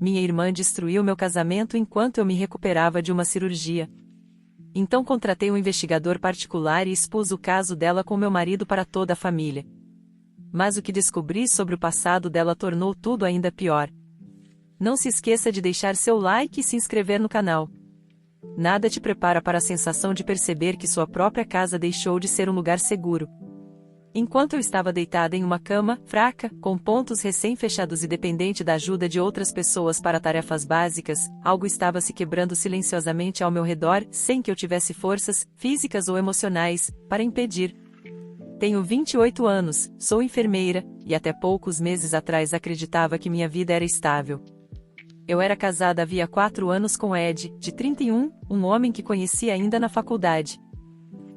Minha irmã destruiu meu casamento enquanto eu me recuperava de uma cirurgia. Então contratei um investigador particular e expus o caso dela com meu marido para toda a família. Mas o que descobri sobre o passado dela tornou tudo ainda pior. Não se esqueça de deixar seu like e se inscrever no canal. Nada te prepara para a sensação de perceber que sua própria casa deixou de ser um lugar seguro. Enquanto eu estava deitada em uma cama, fraca, com pontos recém-fechados e dependente da ajuda de outras pessoas para tarefas básicas, algo estava se quebrando silenciosamente ao meu redor, sem que eu tivesse forças, físicas ou emocionais, para impedir. Tenho 28 anos, sou enfermeira, e até poucos meses atrás acreditava que minha vida era estável. Eu era casada havia 4 anos com Ed, de 31, um homem que conheci ainda na faculdade.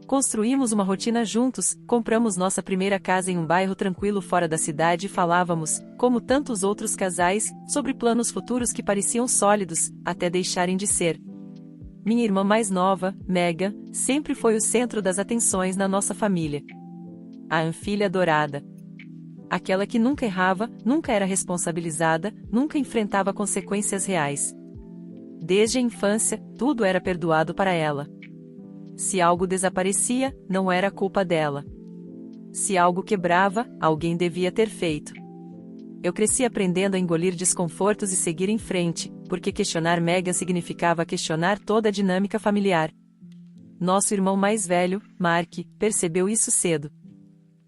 Construímos uma rotina juntos, compramos nossa primeira casa em um bairro tranquilo fora da cidade e falávamos, como tantos outros casais, sobre planos futuros que pareciam sólidos, até deixarem de ser. Minha irmã mais nova, Megan, sempre foi o centro das atenções na nossa família. A filha adorada. Aquela que nunca errava, nunca era responsabilizada, nunca enfrentava consequências reais. Desde a infância, tudo era perdoado para ela. Se algo desaparecia, não era culpa dela. Se algo quebrava, alguém devia ter feito. Eu cresci aprendendo a engolir desconfortos e seguir em frente, porque questionar Megan significava questionar toda a dinâmica familiar. Nosso irmão mais velho, Mark, percebeu isso cedo.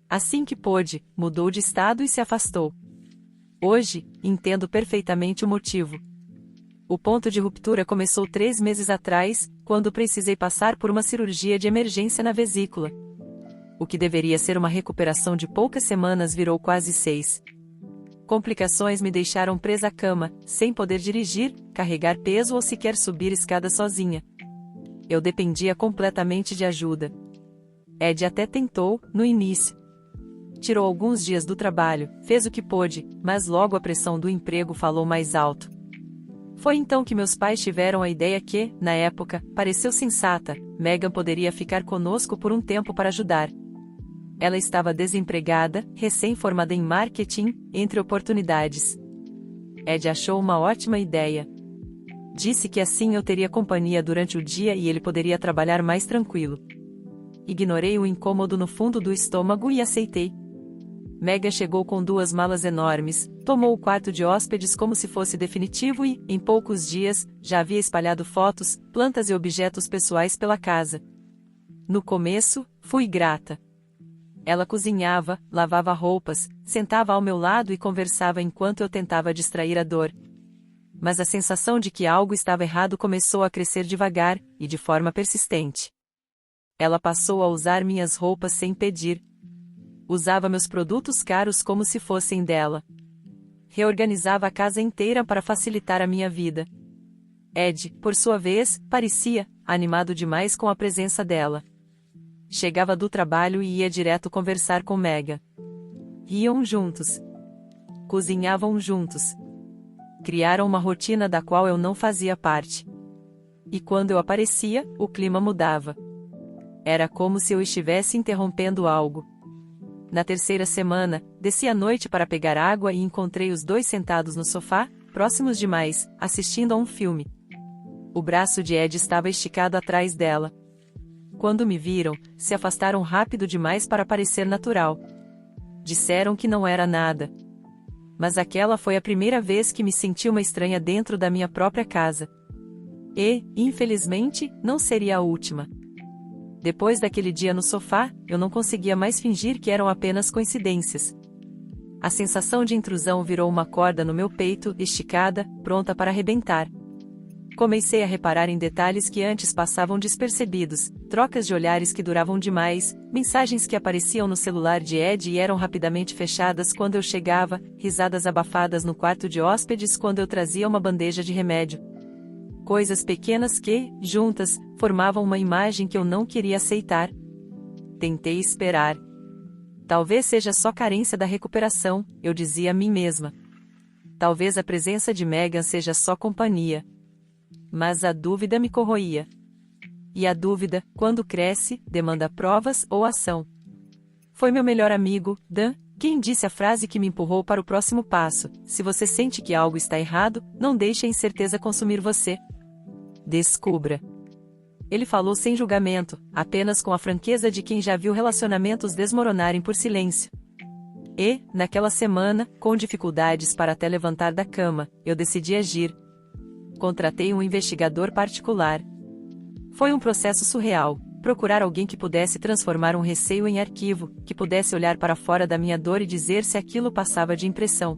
Assim que pôde, mudou de estado e se afastou. Hoje, entendo perfeitamente o motivo. O ponto de ruptura começou 3 meses atrás, quando precisei passar por uma cirurgia de emergência na vesícula. O que deveria ser uma recuperação de poucas semanas virou quase 6. Complicações me deixaram presa à cama, sem poder dirigir, carregar peso ou sequer subir escada sozinha. Eu dependia completamente de ajuda. Ed até tentou, no início. Tirou alguns dias do trabalho, fez o que pôde, mas logo a pressão do emprego falou mais alto. Foi então que meus pais tiveram a ideia que, na época, pareceu sensata: Megan poderia ficar conosco por um tempo para ajudar. Ela estava desempregada, recém-formada em marketing, entre oportunidades. Ed achou uma ótima ideia. Disse que assim eu teria companhia durante o dia e ele poderia trabalhar mais tranquilo. Ignorei o incômodo no fundo do estômago e aceitei. Megan chegou com 2 malas enormes, tomou o quarto de hóspedes como se fosse definitivo e, em poucos dias, já havia espalhado fotos, plantas e objetos pessoais pela casa. No começo, fui grata. Ela cozinhava, lavava roupas, sentava ao meu lado e conversava enquanto eu tentava distrair a dor. Mas a sensação de que algo estava errado começou a crescer devagar, e de forma persistente. Ela passou a usar minhas roupas sem pedir. Usava meus produtos caros como se fossem dela. Reorganizava a casa inteira para facilitar a minha vida. Ed, por sua vez, parecia animado demais com a presença dela. Chegava do trabalho e ia direto conversar com Megan. Riam juntos. Cozinhavam juntos. Criaram uma rotina da qual eu não fazia parte. E quando eu aparecia, o clima mudava. Era como se eu estivesse interrompendo algo. Na 3ª semana, desci à noite para pegar água e encontrei os 2 sentados no sofá, próximos demais, assistindo a um filme. O braço de Ed estava esticado atrás dela. Quando me viram, se afastaram rápido demais para parecer natural. Disseram que não era nada. Mas aquela foi a primeira vez que me senti uma estranha dentro da minha própria casa. E, infelizmente, não seria a última. Depois daquele dia no sofá, eu não conseguia mais fingir que eram apenas coincidências. A sensação de intrusão virou uma corda no meu peito, esticada, pronta para arrebentar. Comecei a reparar em detalhes que antes passavam despercebidos, trocas de olhares que duravam demais, mensagens que apareciam no celular de Ed e eram rapidamente fechadas quando eu chegava, risadas abafadas no quarto de hóspedes quando eu trazia uma bandeja de remédio. Coisas pequenas que, juntas, formavam uma imagem que eu não queria aceitar. Tentei esperar. Talvez seja só carência da recuperação, eu dizia a mim mesma. Talvez a presença de Megan seja só companhia. Mas a dúvida me corroía. E a dúvida, quando cresce, demanda provas ou ação. Foi meu melhor amigo, Dan, Quem disse a frase que me empurrou para o próximo passo: se você sente que algo está errado, não deixe a incerteza consumir você. Descubra. Ele falou sem julgamento, apenas com a franqueza de quem já viu relacionamentos desmoronarem por silêncio. E, naquela semana, com dificuldades para até levantar da cama, eu decidi agir. Contratei um investigador particular. Foi um processo surreal. Procurar alguém que pudesse transformar um receio em arquivo, que pudesse olhar para fora da minha dor e dizer se aquilo passava de impressão.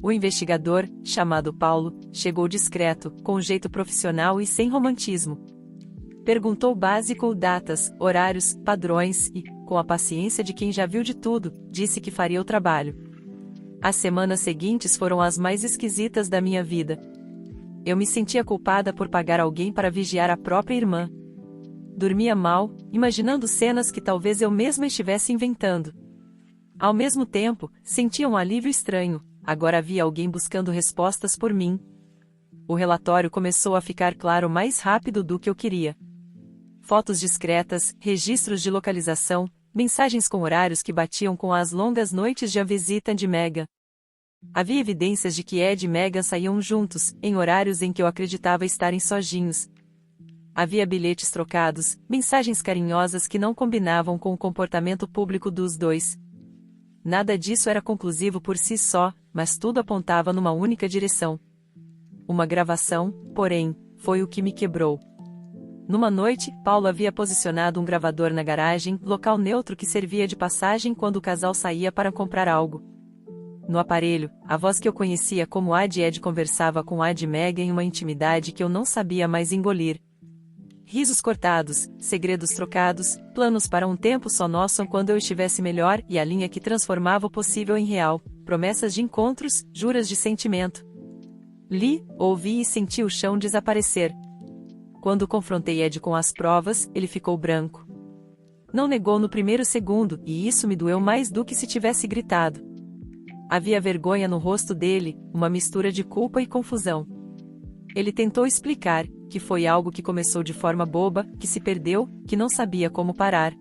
O investigador, chamado Paulo, chegou discreto, com jeito profissional e sem romantismo. Perguntou básico, datas, horários, padrões e, com a paciência de quem já viu de tudo, disse que faria o trabalho. As semanas seguintes foram as mais esquisitas da minha vida. Eu me sentia culpada por pagar alguém para vigiar a própria irmã. Dormia mal, imaginando cenas que talvez eu mesma estivesse inventando. Ao mesmo tempo, sentia um alívio estranho, agora havia alguém buscando respostas por mim. O relatório começou a ficar claro mais rápido do que eu queria. Fotos discretas, registros de localização, mensagens com horários que batiam com as longas noites de a visita de Megan. Havia evidências de que Ed e Megan saíam juntos, em horários em que eu acreditava estarem sozinhos. Havia bilhetes trocados, mensagens carinhosas que não combinavam com o comportamento público dos dois. Nada disso era conclusivo por si só, mas tudo apontava numa única direção. Uma gravação, porém, foi o que me quebrou. Numa noite, Paulo havia posicionado um gravador na garagem, local neutro que servia de passagem quando o casal saía para comprar algo. No aparelho, a voz que eu conhecia como a de Ed conversava com a de Megan em uma intimidade que eu não sabia mais engolir. Risos cortados, segredos trocados, planos para um tempo só nosso quando eu estivesse melhor e a linha que transformava o possível em real, promessas de encontros, juras de sentimento. Li, ouvi e senti o chão desaparecer. Quando confrontei Ed com as provas, ele ficou branco. Não negou no primeiro segundo, e isso me doeu mais do que se tivesse gritado. Havia vergonha no rosto dele, uma mistura de culpa e confusão. Ele tentou explicar que foi algo que começou de forma boba, que se perdeu, que não sabia como parar.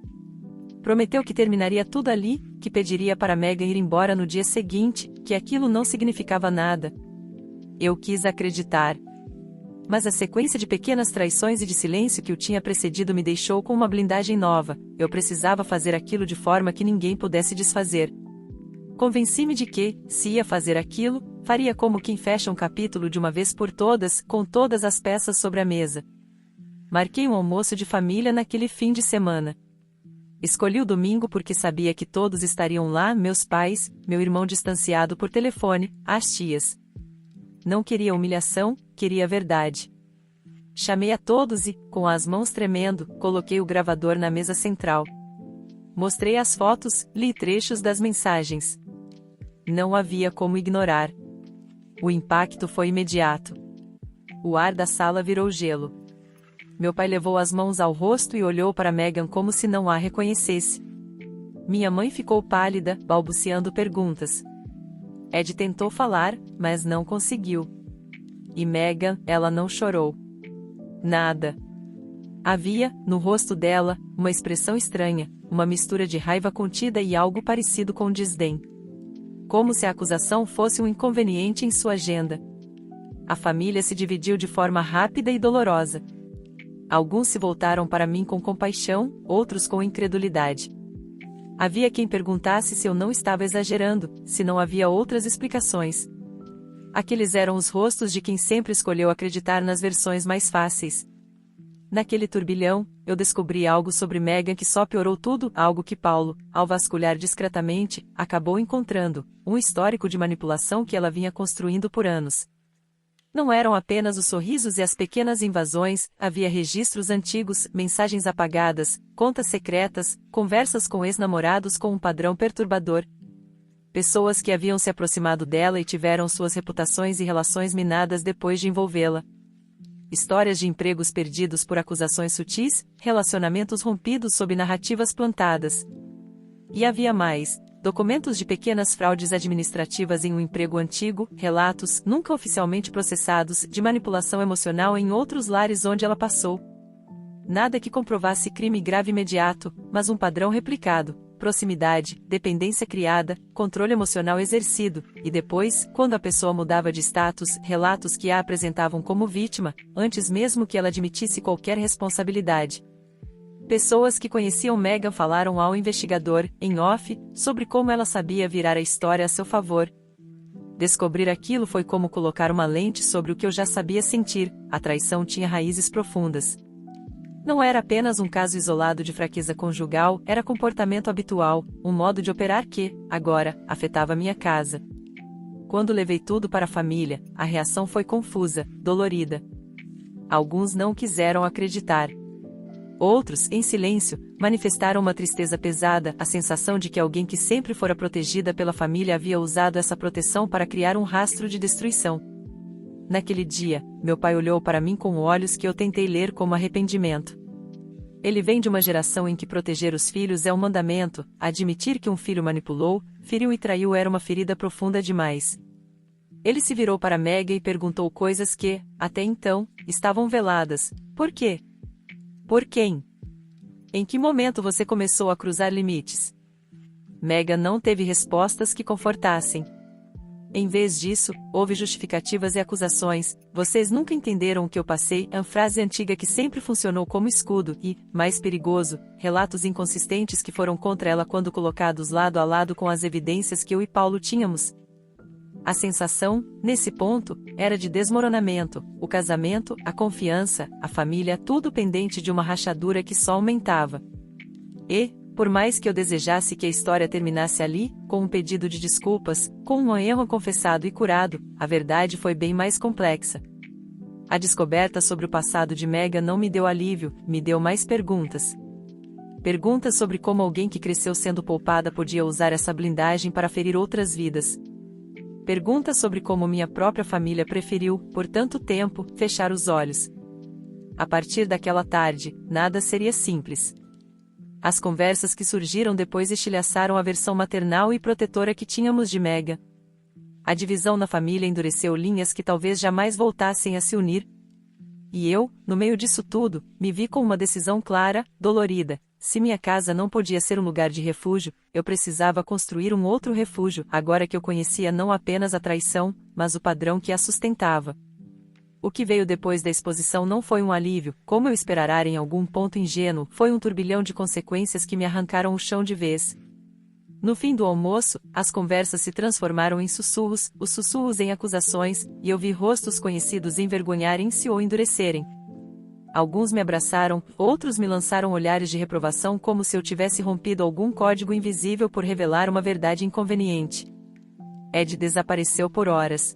Prometeu que terminaria tudo ali, que pediria para Megan ir embora no dia seguinte, que aquilo não significava nada. Eu quis acreditar. Mas a sequência de pequenas traições e de silêncio que o tinha precedido me deixou com uma blindagem nova. Eu precisava fazer aquilo de forma que ninguém pudesse desfazer. Convenci-me de que, se ia fazer aquilo, faria como quem fecha um capítulo de uma vez por todas, com todas as peças sobre a mesa. Marquei um almoço de família naquele fim de semana. Escolhi o domingo porque sabia que todos estariam lá, meus pais, meu irmão distanciado por telefone, as tias. Não queria humilhação, queria verdade. Chamei a todos e, com as mãos tremendo, coloquei o gravador na mesa central. Mostrei as fotos, li trechos das mensagens. Não havia como ignorar. O impacto foi imediato. O ar da sala virou gelo. Meu pai levou as mãos ao rosto e olhou para Megan como se não a reconhecesse. Minha mãe ficou pálida, balbuciando perguntas. Ed tentou falar, mas não conseguiu. E Megan, ela não chorou. Nada. Havia, no rosto dela, uma expressão estranha, uma mistura de raiva contida e algo parecido com desdém. Como se a acusação fosse um inconveniente em sua agenda. A família se dividiu de forma rápida e dolorosa. Alguns se voltaram para mim com compaixão, outros com incredulidade. Havia quem perguntasse se eu não estava exagerando, se não havia outras explicações. Aqueles eram os rostos de quem sempre escolheu acreditar nas versões mais fáceis. Naquele turbilhão, eu descobri algo sobre Megan que só piorou tudo, algo que Paulo, ao vasculhar discretamente, acabou encontrando, um histórico de manipulação que ela vinha construindo por anos. Não eram apenas os sorrisos e as pequenas invasões, havia registros antigos, mensagens apagadas, contas secretas, conversas com ex-namorados com um padrão perturbador. Pessoas que haviam se aproximado dela e tiveram suas reputações e relações minadas depois de envolvê-la. Histórias de empregos perdidos por acusações sutis, relacionamentos rompidos sob narrativas plantadas. E havia mais, documentos de pequenas fraudes administrativas em um emprego antigo, relatos, nunca oficialmente processados, de manipulação emocional em outros lares onde ela passou. Nada que comprovasse crime grave imediato, mas um padrão replicado, proximidade, dependência criada, controle emocional exercido, e depois, quando a pessoa mudava de status, relatos que a apresentavam como vítima, antes mesmo que ela admitisse qualquer responsabilidade. Pessoas que conheciam Megan falaram ao investigador, em off, sobre como ela sabia virar a história a seu favor. Descobrir aquilo foi como colocar uma lente sobre o que eu já sabia sentir: a traição tinha raízes profundas. Não era apenas um caso isolado de fraqueza conjugal, era comportamento habitual, um modo de operar que, agora, afetava minha casa. Quando levei tudo para a família, a reação foi confusa, dolorida. Alguns não quiseram acreditar. Outros, em silêncio, manifestaram uma tristeza pesada, a sensação de que alguém que sempre fora protegida pela família havia usado essa proteção para criar um rastro de destruição. Naquele dia, meu pai olhou para mim com olhos que eu tentei ler como arrependimento. Ele vem de uma geração em que proteger os filhos é um mandamento, admitir que um filho manipulou, feriu e traiu era uma ferida profunda demais. Ele se virou para Megan e perguntou coisas que, até então, estavam veladas. Por quê? Por quem? Em que momento você começou a cruzar limites? Megan não teve respostas que confortassem. Em vez disso, houve justificativas e acusações. Vocês nunca entenderam o que eu passei, a frase antiga que sempre funcionou como escudo, e, mais perigoso, relatos inconsistentes que foram contra ela quando colocados lado a lado com as evidências que eu e Paulo tínhamos. A sensação, nesse ponto, era de desmoronamento, o casamento, a confiança, a família, tudo pendente de uma rachadura que só aumentava. E, por mais que eu desejasse que a história terminasse ali, com um pedido de desculpas, com um erro confessado e curado, a verdade foi bem mais complexa. A descoberta sobre o passado de Megan não me deu alívio, me deu mais perguntas. Perguntas sobre como alguém que cresceu sendo poupada podia usar essa blindagem para ferir outras vidas. Perguntas sobre como minha própria família preferiu, por tanto tempo, fechar os olhos. A partir daquela tarde, nada seria simples. As conversas que surgiram depois estilhaçaram a versão maternal e protetora que tínhamos de Megan. A divisão na família endureceu linhas que talvez jamais voltassem a se unir. E eu, no meio disso tudo, me vi com uma decisão clara, dolorida. Se minha casa não podia ser um lugar de refúgio, eu precisava construir um outro refúgio, agora que eu conhecia não apenas a traição, mas o padrão que a sustentava. O que veio depois da exposição não foi um alívio, como eu esperara em algum ponto ingênuo, foi um turbilhão de consequências que me arrancaram o chão de vez. No fim do almoço, as conversas se transformaram em sussurros, os sussurros em acusações, e eu vi rostos conhecidos envergonharem-se ou endurecerem. Alguns me abraçaram, outros me lançaram olhares de reprovação como se eu tivesse rompido algum código invisível por revelar uma verdade inconveniente. Ed desapareceu por horas.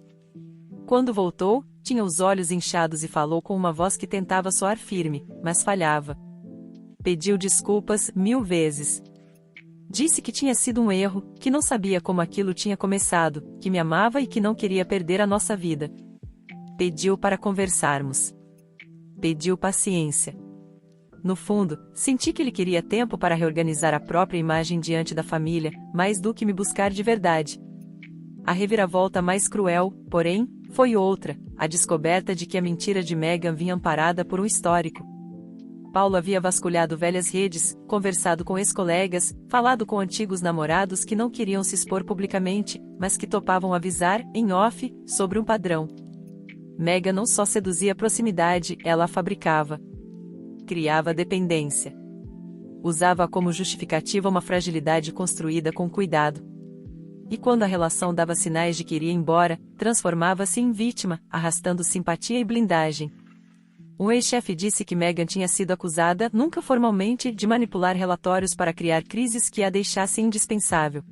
Quando voltou, tinha os olhos inchados e falou com uma voz que tentava soar firme, mas falhava. Pediu desculpas 1000 vezes. Disse que tinha sido um erro, que não sabia como aquilo tinha começado, que me amava e que não queria perder a nossa vida. Pediu para conversarmos. Pediu paciência. No fundo, senti que ele queria tempo para reorganizar a própria imagem diante da família, mais do que me buscar de verdade. A reviravolta mais cruel, porém, foi outra, a descoberta de que a mentira de Megan vinha amparada por um histórico. Paulo havia vasculhado velhas redes, conversado com ex-colegas, falado com antigos namorados que não queriam se expor publicamente, mas que topavam avisar, em off, sobre um padrão. Megan não só seduzia a proximidade, ela a fabricava. Criava dependência. Usava como justificativa uma fragilidade construída com cuidado. E quando a relação dava sinais de que iria embora, transformava-se em vítima, arrastando simpatia e blindagem. Um ex-chefe disse que Megan tinha sido acusada, nunca formalmente, de manipular relatórios para criar crises que a deixassem indispensável.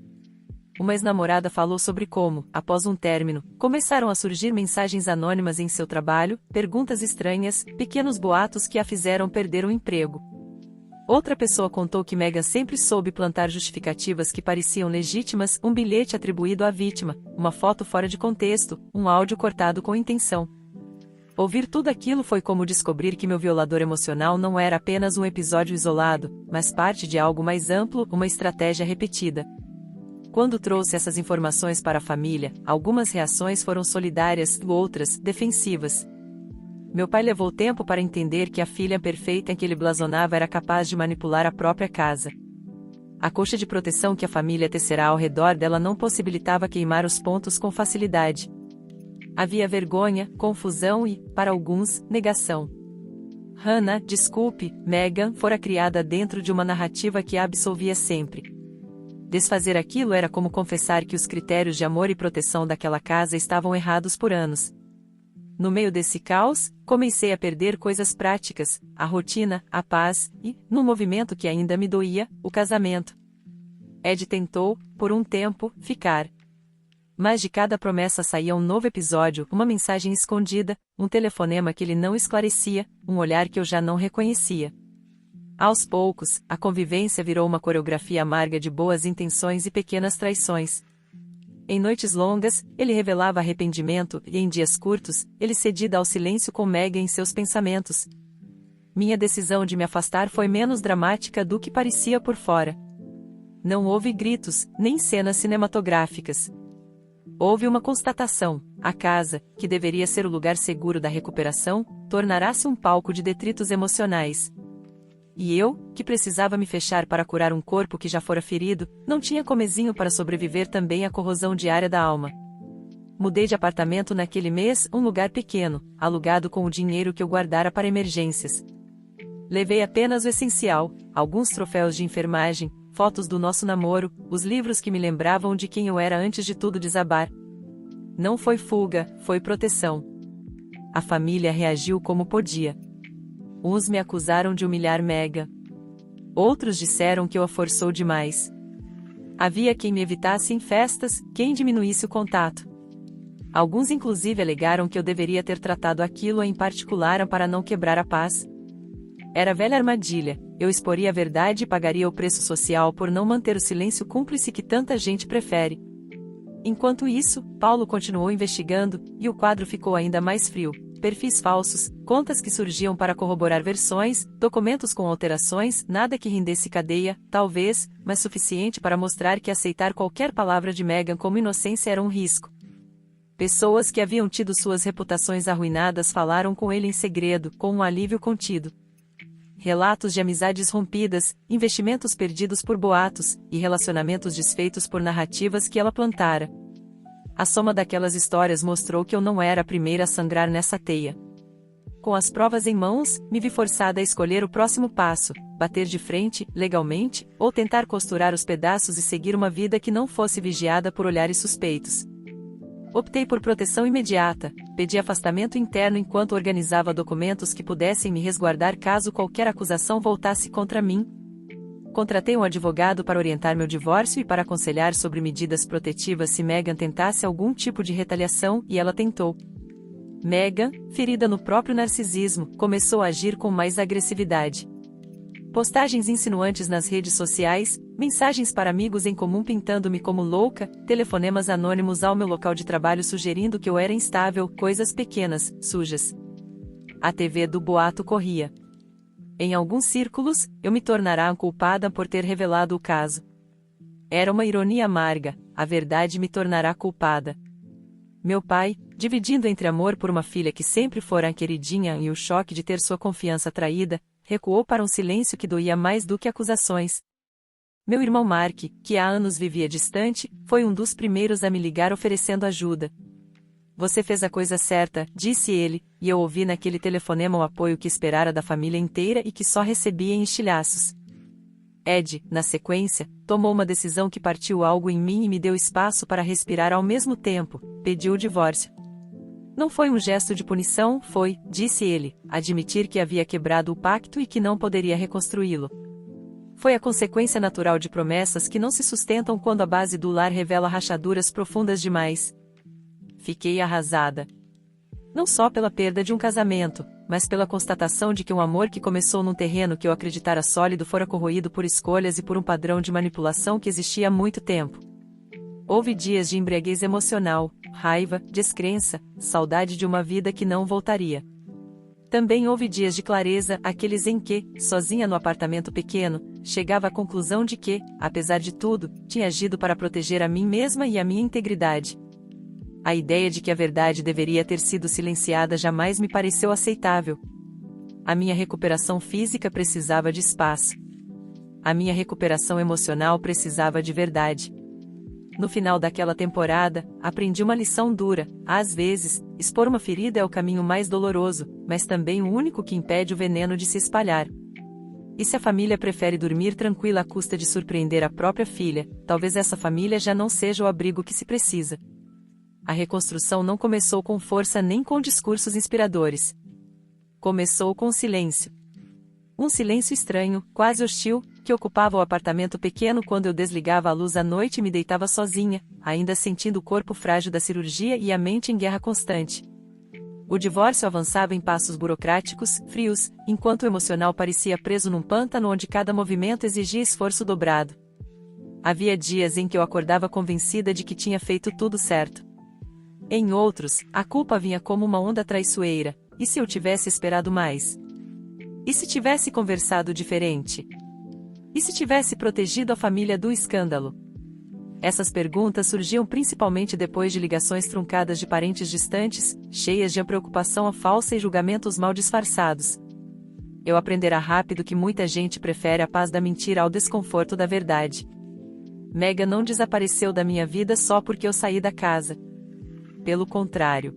Uma ex-namorada falou sobre como, após um término, começaram a surgir mensagens anônimas em seu trabalho, perguntas estranhas, pequenos boatos que a fizeram perder o emprego. Outra pessoa contou que Megan sempre soube plantar justificativas que pareciam legítimas, um bilhete atribuído à vítima, uma foto fora de contexto, um áudio cortado com intenção. Ouvir tudo aquilo foi como descobrir que meu violador emocional não era apenas um episódio isolado, mas parte de algo mais amplo, uma estratégia repetida. Quando trouxe essas informações para a família, algumas reações foram solidárias, outras, defensivas. Meu pai levou tempo para entender que a filha perfeita em que ele blasonava era capaz de manipular a própria casa. A coxa de proteção que a família tecerá ao redor dela não possibilitava queimar os pontos com facilidade. Havia vergonha, confusão e, para alguns, negação. Hannah, desculpe, Megan fora criada dentro de uma narrativa que a absolvia sempre. Desfazer aquilo era como confessar que os critérios de amor e proteção daquela casa estavam errados por anos. No meio desse caos, comecei a perder coisas práticas, a rotina, a paz e, num movimento que ainda me doía, o casamento. Ed tentou, por um tempo, ficar. Mas de cada promessa saía um novo episódio, uma mensagem escondida, um telefonema que ele não esclarecia, um olhar que eu já não reconhecia. Aos poucos, a convivência virou uma coreografia amarga de boas intenções e pequenas traições. Em noites longas, ele revelava arrependimento e em dias curtos, ele cedia ao silêncio com Megan em seus pensamentos. Minha decisão de me afastar foi menos dramática do que parecia por fora. Não houve gritos, nem cenas cinematográficas. Houve uma constatação: a casa, que deveria ser o lugar seguro da recuperação, tornará-se um palco de detritos emocionais. E eu, que precisava me fechar para curar um corpo que já fora ferido, não tinha comezinho para sobreviver também à corrosão diária da alma. Mudei de apartamento naquele mês, um lugar pequeno, alugado com o dinheiro que eu guardara para emergências. Levei apenas o essencial: alguns troféus de enfermagem, fotos do nosso namoro, os livros que me lembravam de quem eu era antes de tudo desabar. Não foi fuga, foi proteção. A família reagiu como podia. Uns me acusaram de humilhar Megan. Outros disseram que eu a forçou demais. Havia quem me evitasse em festas, quem diminuísse o contato. Alguns inclusive alegaram que eu deveria ter tratado aquilo em particular para não quebrar a paz. Era a velha armadilha: eu exporia a verdade e pagaria o preço social por não manter o silêncio cúmplice que tanta gente prefere. Enquanto isso, Paulo continuou investigando, e o quadro ficou ainda mais frio. Perfis falsos, contas que surgiam para corroborar versões, documentos com alterações, nada que rendesse cadeia, talvez, mas suficiente para mostrar que aceitar qualquer palavra de Megan como inocência era um risco. Pessoas que haviam tido suas reputações arruinadas falaram com ele em segredo, com um alívio contido. Relatos de amizades rompidas, investimentos perdidos por boatos, e relacionamentos desfeitos por narrativas que ela plantara. A soma daquelas histórias mostrou que eu não era a primeira a sangrar nessa teia. Com as provas em mãos, me vi forçada a escolher o próximo passo: bater de frente, legalmente, ou tentar costurar os pedaços e seguir uma vida que não fosse vigiada por olhares suspeitos. Optei por proteção imediata, pedi afastamento interno enquanto organizava documentos que pudessem me resguardar caso qualquer acusação voltasse contra mim. Contratei um advogado para orientar meu divórcio e para aconselhar sobre medidas protetivas se Megan tentasse algum tipo de retaliação, e ela tentou. Megan, ferida no próprio narcisismo, começou a agir com mais agressividade. Postagens insinuantes nas redes sociais, mensagens para amigos em comum pintando-me como louca, telefonemas anônimos ao meu local de trabalho sugerindo que eu era instável, coisas pequenas, sujas. A TV do boato corria. Em alguns círculos, eu me tornará a culpada por ter revelado o caso. Era uma ironia amarga: a verdade me tornará culpada. Meu pai, dividindo entre amor por uma filha que sempre fora a queridinha e o choque de ter sua confiança traída, recuou para um silêncio que doía mais do que acusações. Meu irmão Mark, que há anos vivia distante, foi um dos primeiros a me ligar oferecendo ajuda. Você fez a coisa certa, disse ele, e eu ouvi naquele telefonema o apoio que esperara da família inteira e que só recebia em estilhaços. Ed, na sequência, tomou uma decisão que partiu algo em mim e me deu espaço para respirar ao mesmo tempo: pediu o divórcio. Não foi um gesto de punição, foi, disse ele, admitir que havia quebrado o pacto e que não poderia reconstruí-lo. Foi a consequência natural de promessas que não se sustentam quando a base do lar revela rachaduras profundas demais. Fiquei arrasada. Não só pela perda de um casamento, mas pela constatação de que um amor que começou num terreno que eu acreditara sólido fora corroído por escolhas e por um padrão de manipulação que existia há muito tempo. Houve dias de embriaguez emocional, raiva, descrença, saudade de uma vida que não voltaria. Também houve dias de clareza, aqueles em que, sozinha no apartamento pequeno, chegava à conclusão de que, apesar de tudo, tinha agido para proteger a mim mesma e a minha integridade. A ideia de que a verdade deveria ter sido silenciada jamais me pareceu aceitável. A minha recuperação física precisava de espaço. A minha recuperação emocional precisava de verdade. No final daquela temporada, aprendi uma lição dura: às vezes, expor uma ferida é o caminho mais doloroso, mas também o único que impede o veneno de se espalhar. E se a família prefere dormir tranquila à custa de surpreender a própria filha, talvez essa família já não seja o abrigo que se precisa. A reconstrução não começou com força nem com discursos inspiradores. Começou com silêncio. Um silêncio estranho, quase hostil, que ocupava o apartamento pequeno quando eu desligava a luz à noite e me deitava sozinha, ainda sentindo o corpo frágil da cirurgia e a mente em guerra constante. O divórcio avançava em passos burocráticos, frios, enquanto o emocional parecia preso num pântano onde cada movimento exigia esforço dobrado. Havia dias em que eu acordava convencida de que tinha feito tudo certo. Em outros, a culpa vinha como uma onda traiçoeira: e se eu tivesse esperado mais? E se tivesse conversado diferente? E se tivesse protegido a família do escândalo? Essas perguntas surgiam principalmente depois de ligações truncadas de parentes distantes, cheias de preocupação falsa e julgamentos mal disfarçados. Eu aprendera rápido que muita gente prefere a paz da mentira ao desconforto da verdade. Megan não desapareceu da minha vida só porque eu saí da casa. Pelo contrário.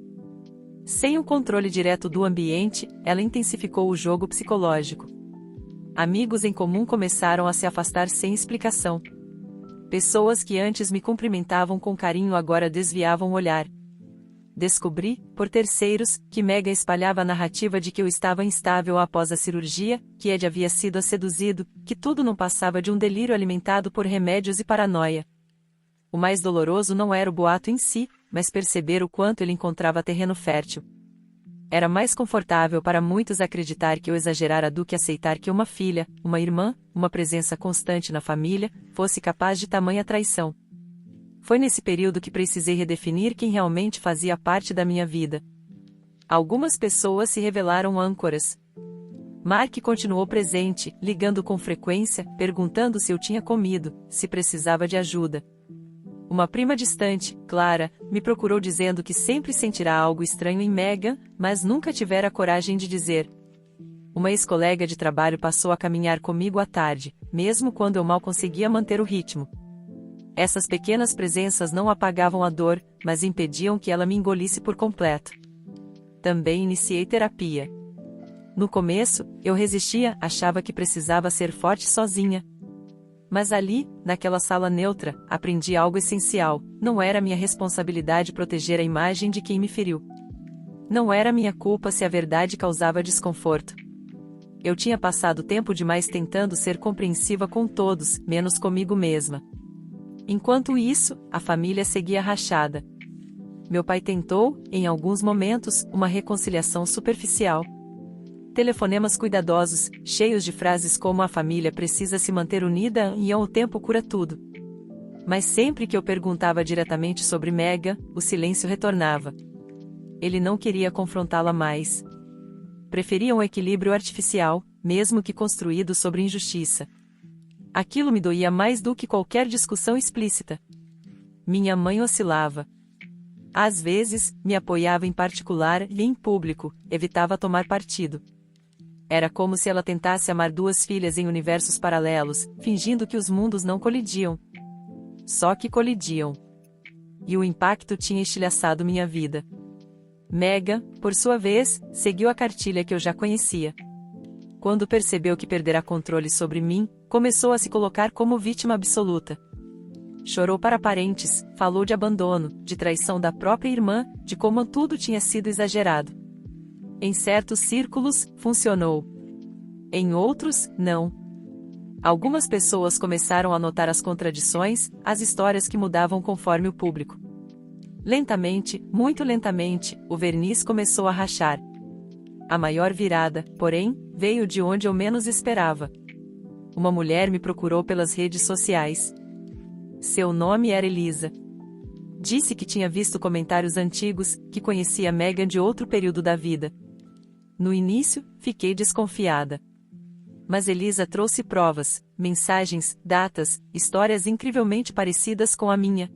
Sem o controle direto do ambiente, ela intensificou o jogo psicológico. Amigos em comum começaram a se afastar sem explicação. Pessoas que antes me cumprimentavam com carinho agora desviavam o olhar. Descobri, por terceiros, que Megan espalhava a narrativa de que eu estava instável após a cirurgia, que Ed havia sido seduzido, que tudo não passava de um delírio alimentado por remédios e paranoia. O mais doloroso não era o boato em si, mas perceber o quanto ele encontrava terreno fértil. Era mais confortável para muitos acreditar que eu exagerara do que aceitar que uma filha, uma irmã, uma presença constante na família, fosse capaz de tamanha traição. Foi nesse período que precisei redefinir quem realmente fazia parte da minha vida. Algumas pessoas se revelaram âncoras. Mark continuou presente, ligando com frequência, perguntando se eu tinha comido, se precisava de ajuda. Uma prima distante, Clara, me procurou dizendo que sempre sentirá algo estranho em Megan, mas nunca tivera coragem de dizer. Uma ex-colega de trabalho passou a caminhar comigo à tarde, mesmo quando eu mal conseguia manter o ritmo. Essas pequenas presenças não apagavam a dor, mas impediam que ela me engolisse por completo. Também iniciei terapia. No começo, eu resistia, achava que precisava ser forte sozinha. Mas ali, naquela sala neutra, aprendi algo essencial: não era minha responsabilidade proteger a imagem de quem me feriu. Não era minha culpa se a verdade causava desconforto. Eu tinha passado tempo demais tentando ser compreensiva com todos, menos comigo mesma. Enquanto isso, a família seguia rachada. Meu pai tentou, em alguns momentos, uma reconciliação superficial. Telefonemas cuidadosos, cheios de frases como "a família precisa se manter unida e ao tempo cura tudo". Mas sempre que eu perguntava diretamente sobre Megan, o silêncio retornava. Ele não queria confrontá-la mais. Preferia um equilíbrio artificial, mesmo que construído sobre injustiça. Aquilo me doía mais do que qualquer discussão explícita. Minha mãe oscilava. Às vezes, me apoiava em particular e em público, evitava tomar partido. Era como se ela tentasse amar duas filhas em universos paralelos, fingindo que os mundos não colidiam. Só que colidiam. E o impacto tinha estilhaçado minha vida. Megan, por sua vez, seguiu a cartilha que eu já conhecia. Quando percebeu que perderá controle sobre mim, começou a se colocar como vítima absoluta. Chorou para parentes, falou de abandono, de traição da própria irmã, de como tudo tinha sido exagerado. Em certos círculos, funcionou. Em outros, não. Algumas pessoas começaram a notar as contradições, as histórias que mudavam conforme o público. Lentamente, muito lentamente, o verniz começou a rachar. A maior virada, porém, veio de onde eu menos esperava. Uma mulher me procurou pelas redes sociais. Seu nome era Elisa. Disse que tinha visto comentários antigos, que conhecia Megan de outro período da vida. No início, fiquei desconfiada. Mas Elisa trouxe provas, mensagens, datas, histórias incrivelmente parecidas com a minha.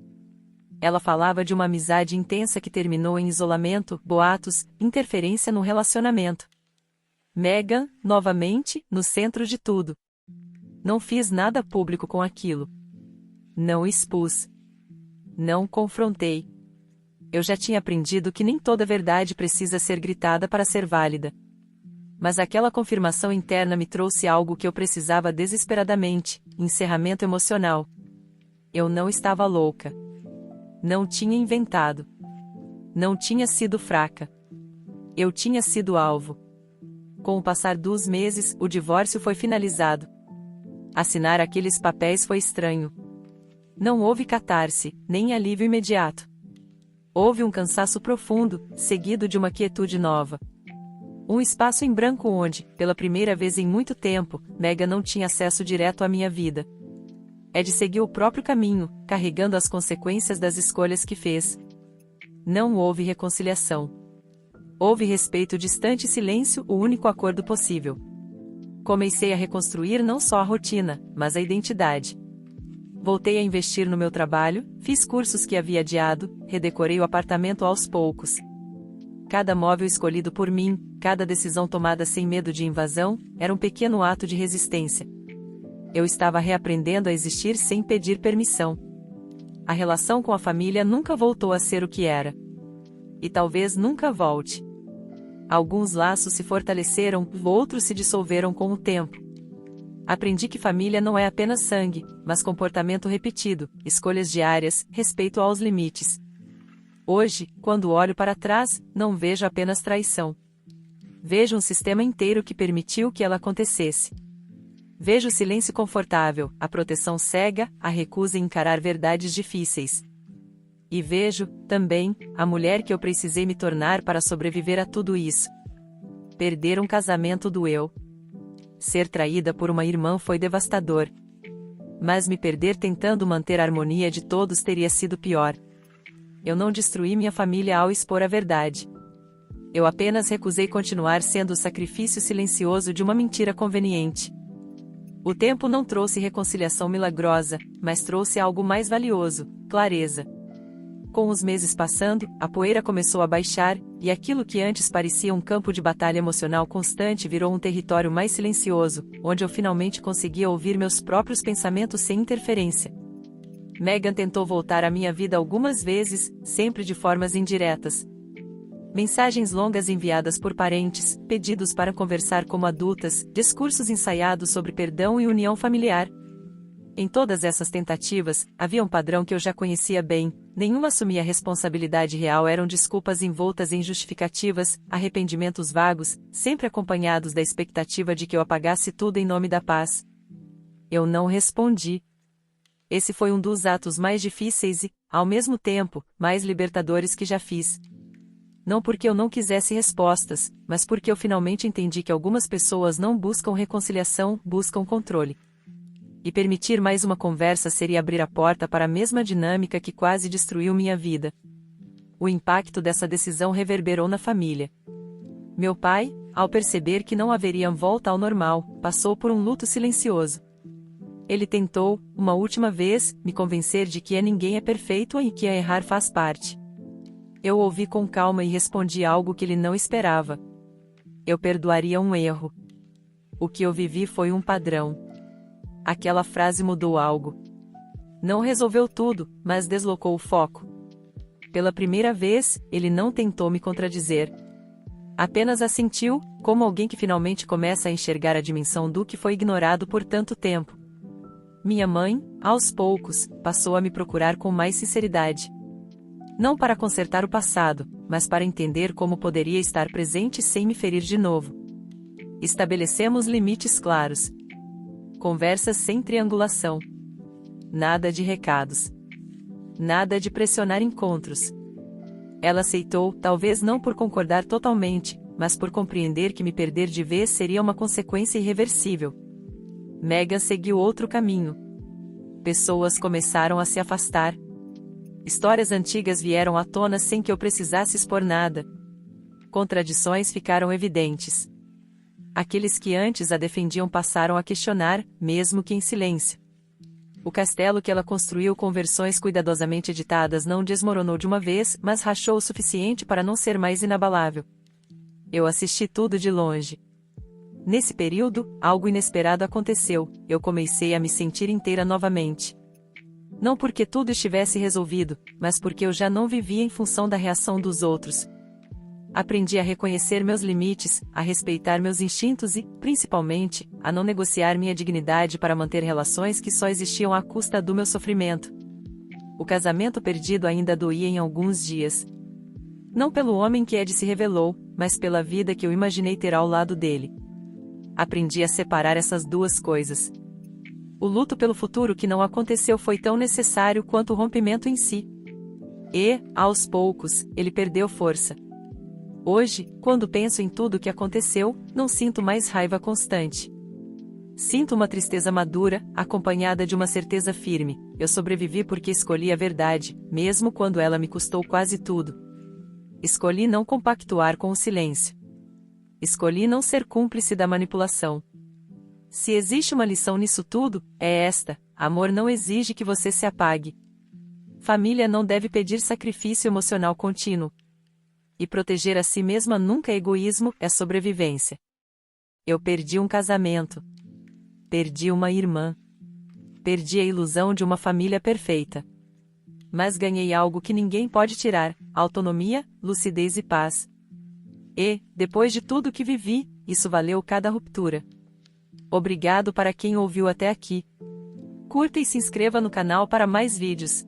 Ela falava de uma amizade intensa que terminou em isolamento, boatos, interferência no relacionamento. Megan, novamente, no centro de tudo. Não fiz nada público com aquilo. Não expus. Não confrontei. Eu já tinha aprendido que nem toda verdade precisa ser gritada para ser válida. Mas aquela confirmação interna me trouxe algo que eu precisava desesperadamente: encerramento emocional. Eu não estava louca. Não tinha inventado. Não tinha sido fraca. Eu tinha sido alvo. Com o passar dos meses, o divórcio foi finalizado. Assinar aqueles papéis foi estranho. Não houve catarse, nem alívio imediato. Houve um cansaço profundo, seguido de uma quietude nova. Um espaço em branco onde, pela primeira vez em muito tempo, Megan não tinha acesso direto à minha vida. Ed seguiu o próprio caminho, carregando as consequências das escolhas que fez. Não houve reconciliação. Houve respeito distante e silêncio, o único acordo possível. Comecei a reconstruir não só a rotina, mas a identidade. Voltei a investir no meu trabalho, fiz cursos que havia adiado, redecorei o apartamento aos poucos. Cada móvel escolhido por mim, cada decisão tomada sem medo de invasão, era um pequeno ato de resistência. Eu estava reaprendendo a existir sem pedir permissão. A relação com a família nunca voltou a ser o que era. E talvez nunca volte. Alguns laços se fortaleceram, outros se dissolveram com o tempo. Aprendi que família não é apenas sangue, mas comportamento repetido, escolhas diárias, respeito aos limites. Hoje, quando olho para trás, não vejo apenas traição. Vejo um sistema inteiro que permitiu que ela acontecesse. Vejo o silêncio confortável, a proteção cega, a recusa em encarar verdades difíceis. E vejo, também, a mulher que eu precisei me tornar para sobreviver a tudo isso. Perder um casamento doeu. Ser traída por uma irmã foi devastador. Mas me perder tentando manter a harmonia de todos teria sido pior. Eu não destruí minha família ao expor a verdade. Eu apenas recusei continuar sendo o sacrifício silencioso de uma mentira conveniente. O tempo não trouxe reconciliação milagrosa, mas trouxe algo mais valioso: clareza. Com os meses passando, a poeira começou a baixar, e aquilo que antes parecia um campo de batalha emocional constante virou um território mais silencioso, onde eu finalmente conseguia ouvir meus próprios pensamentos sem interferência. Megan tentou voltar à minha vida algumas vezes, sempre de formas indiretas. Mensagens longas enviadas por parentes, pedidos para conversar como adultas, discursos ensaiados sobre perdão e união familiar. Em todas essas tentativas, havia um padrão que eu já conhecia bem: nenhuma assumia responsabilidade real, eram desculpas envoltas em justificativas, arrependimentos vagos, sempre acompanhados da expectativa de que eu apagasse tudo em nome da paz. Eu não respondi. Esse foi um dos atos mais difíceis e, ao mesmo tempo, mais libertadores que já fiz. Não porque eu não quisesse respostas, mas porque eu finalmente entendi que algumas pessoas não buscam reconciliação, buscam controle. E permitir mais uma conversa seria abrir a porta para a mesma dinâmica que quase destruiu minha vida. O impacto dessa decisão reverberou na família. Meu pai, ao perceber que não haveria volta ao normal, passou por um luto silencioso. Ele tentou, uma última vez, me convencer de que ninguém é perfeito e que errar faz parte. Eu ouvi com calma e respondi algo que ele não esperava. Eu perdoaria um erro. O que eu vivi foi um padrão. Aquela frase mudou algo. Não resolveu tudo, mas deslocou o foco. Pela primeira vez, ele não tentou me contradizer. Apenas assentiu, como alguém que finalmente começa a enxergar a dimensão do que foi ignorado por tanto tempo. Minha mãe, aos poucos, passou a me procurar com mais sinceridade. Não para consertar o passado, mas para entender como poderia estar presente sem me ferir de novo. Estabelecemos limites claros. Conversas sem triangulação. Nada de recados. Nada de pressionar encontros. Ela aceitou, talvez não por concordar totalmente, mas por compreender que me perder de vez seria uma consequência irreversível. Megan seguiu outro caminho. Pessoas começaram a se afastar. Histórias antigas vieram à tona sem que eu precisasse expor nada. Contradições ficaram evidentes. Aqueles que antes a defendiam passaram a questionar, mesmo que em silêncio. O castelo que ela construiu com versões cuidadosamente editadas não desmoronou de uma vez, mas rachou o suficiente para não ser mais inabalável. Eu assisti tudo de longe. Nesse período, algo inesperado aconteceu, eu comecei a me sentir inteira novamente. Não porque tudo estivesse resolvido, mas porque eu já não vivia em função da reação dos outros. Aprendi a reconhecer meus limites, a respeitar meus instintos e, principalmente, a não negociar minha dignidade para manter relações que só existiam à custa do meu sofrimento. O casamento perdido ainda doía em alguns dias. Não pelo homem que Ed se revelou, mas pela vida que eu imaginei ter ao lado dele. Aprendi a separar essas duas coisas. O luto pelo futuro que não aconteceu foi tão necessário quanto o rompimento em si. E, aos poucos, ele perdeu força. Hoje, quando penso em tudo o que aconteceu, não sinto mais raiva constante. Sinto uma tristeza madura, acompanhada de uma certeza firme. Eu sobrevivi porque escolhi a verdade, mesmo quando ela me custou quase tudo. Escolhi não compactuar com o silêncio. Escolhi não ser cúmplice da manipulação. Se existe uma lição nisso tudo, é esta: amor não exige que você se apague. Família não deve pedir sacrifício emocional contínuo. E proteger a si mesma nunca é egoísmo, é sobrevivência. Eu perdi um casamento. Perdi uma irmã. Perdi a ilusão de uma família perfeita. Mas ganhei algo que ninguém pode tirar: autonomia, lucidez e paz. E, depois de tudo que vivi, isso valeu cada ruptura. Obrigado para quem ouviu até aqui. Curta e se inscreva no canal para mais vídeos.